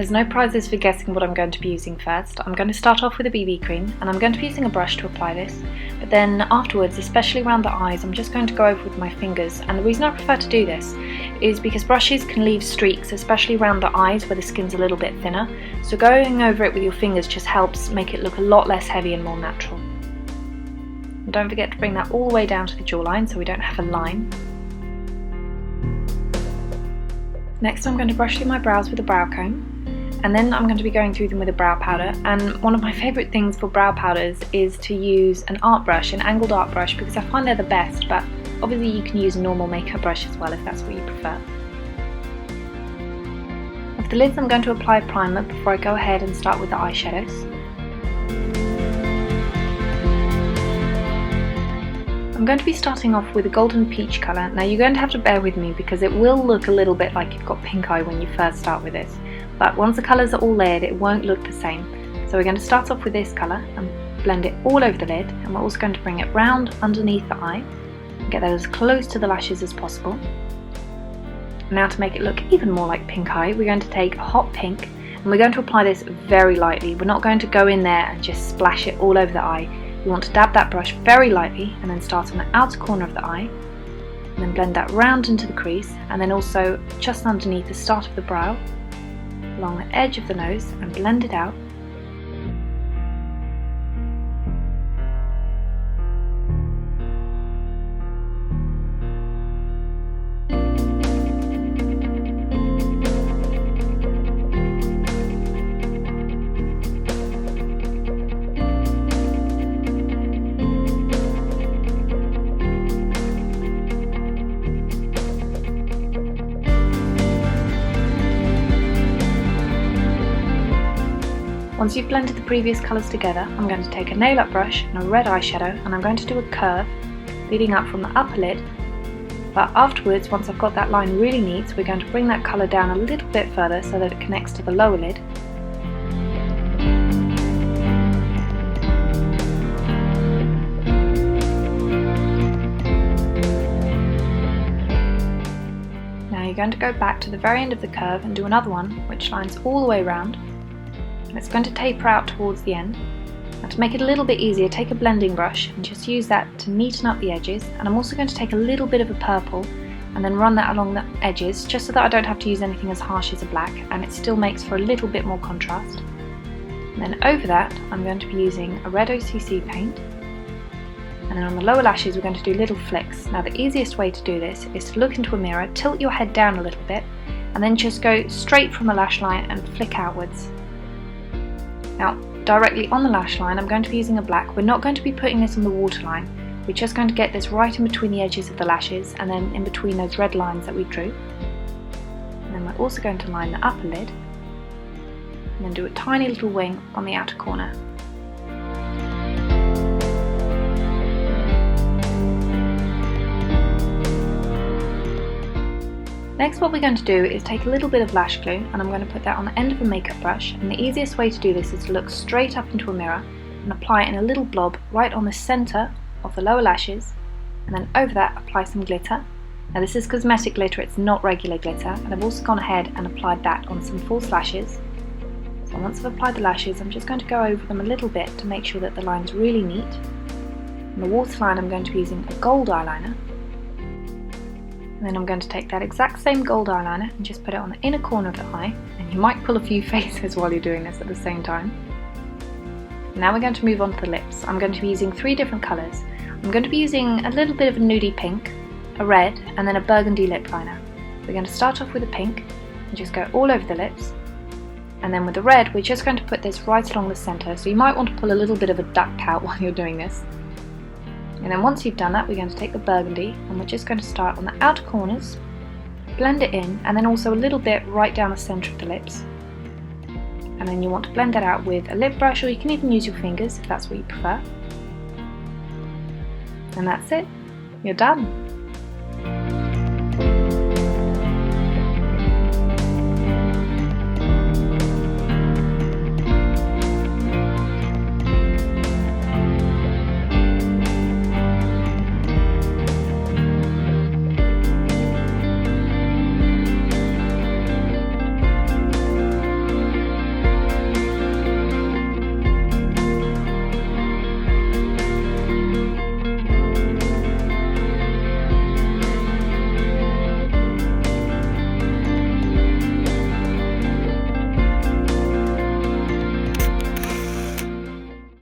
There's no prizes for guessing what I'm going to be using first. I'm going to start off with a BB cream, and I'm going to be using a brush to apply this, but then afterwards, especially around the eyes, I'm just going to go over with my fingers. And the reason I prefer to do this is because brushes can leave streaks, especially around the eyes where the skin's a little bit thinner, so going over it with your fingers just helps make it look a lot less heavy and more natural. And don't forget to bring that all the way down to the jawline so we don't have a line. Next, I'm going to brush through my brows with a brow comb. And then I'm going to be going through them with a brow powder, and one of my favourite things for brow powders is to use an art brush, an angled art brush, because I find they're the best, but obviously you can use a normal makeup brush as well if that's what you prefer. With the lids, I'm going to apply a primer before I go ahead and start with the eyeshadows. I'm going to be starting off with a golden peach colour. Now you're going to have to bear with me because it will look a little bit like you've got pink eye when you first start with this. But once the colours are all layered, it won't look the same. So we're going to start off with this colour and blend it all over the lid, and we're also going to bring it round underneath the eye and get that as close to the lashes as possible. Now to make it look even more like pink eye, we're going to take a hot pink and we're going to apply this very lightly. We're not going to go in there and just splash it all over the eye. We want to dab that brush very lightly and then start on the outer corner of the eye and then blend that round into the crease, and then also just underneath the start of the brow, along the edge of the nose, and blend it out. Once you've blended the previous colours together, I'm going to take a nail art brush and a red eyeshadow, and I'm going to do a curve leading up from the upper lid. But afterwards, once I've got that line really neat, we're going to bring that colour down a little bit further so that it connects to the lower lid. Now you're going to go back to the very end of the curve and do another one, which lines all the way around. It's going to taper out towards the end. And to make it a little bit easier, take a blending brush and just use that to neaten up the edges. And I'm also going to take a little bit of a purple and then run that along the edges, just so that I don't have to use anything as harsh as a black, and it still makes for a little bit more contrast. And then over that, I'm going to be using a red OCC paint. And then on the lower lashes, we're going to do little flicks. Now the easiest way to do this is to look into a mirror, tilt your head down a little bit, and then just go straight from the lash line and flick outwards. Now, directly on the lash line, I'm going to be using a black. We're not going to be putting this on the waterline. We're just going to get this right in between the edges of the lashes and then in between those red lines that we drew. And then we're also going to line the upper lid and then do a tiny little wing on the outer corner. Next, what we're going to do is take a little bit of lash glue, and I'm going to put that on the end of a makeup brush, and the easiest way to do this is to look straight up into a mirror and apply it in a little blob right on the centre of the lower lashes, and then over that apply some glitter. Now this is cosmetic glitter, it's not regular glitter, and I've also gone ahead and applied that on some false lashes. So once I've applied the lashes, I'm just going to go over them a little bit to make sure that the line's really neat. On the waterline, I'm going to be using a gold eyeliner. And then I'm going to take that exact same gold eyeliner and just put it on the inner corner of the eye, and you might pull a few faces while you're doing this at the same time. Now we're going to move on to the lips. I'm going to be using 3 different colours. I'm going to be using a little bit of a nudie pink, a red, and then a burgundy lip liner. We're going to start off with a pink and just go all over the lips. And then with the red, we're just going to put this right along the centre, so you might want to pull a little bit of a duck out while you're doing this. And then once you've done that, we're going to take the burgundy and we're just going to start on the outer corners, blend it in, and then also a little bit right down the centre of the lips. And then you want to blend that out with a lip brush, or you can even use your fingers if that's what you prefer. And that's it, you're done.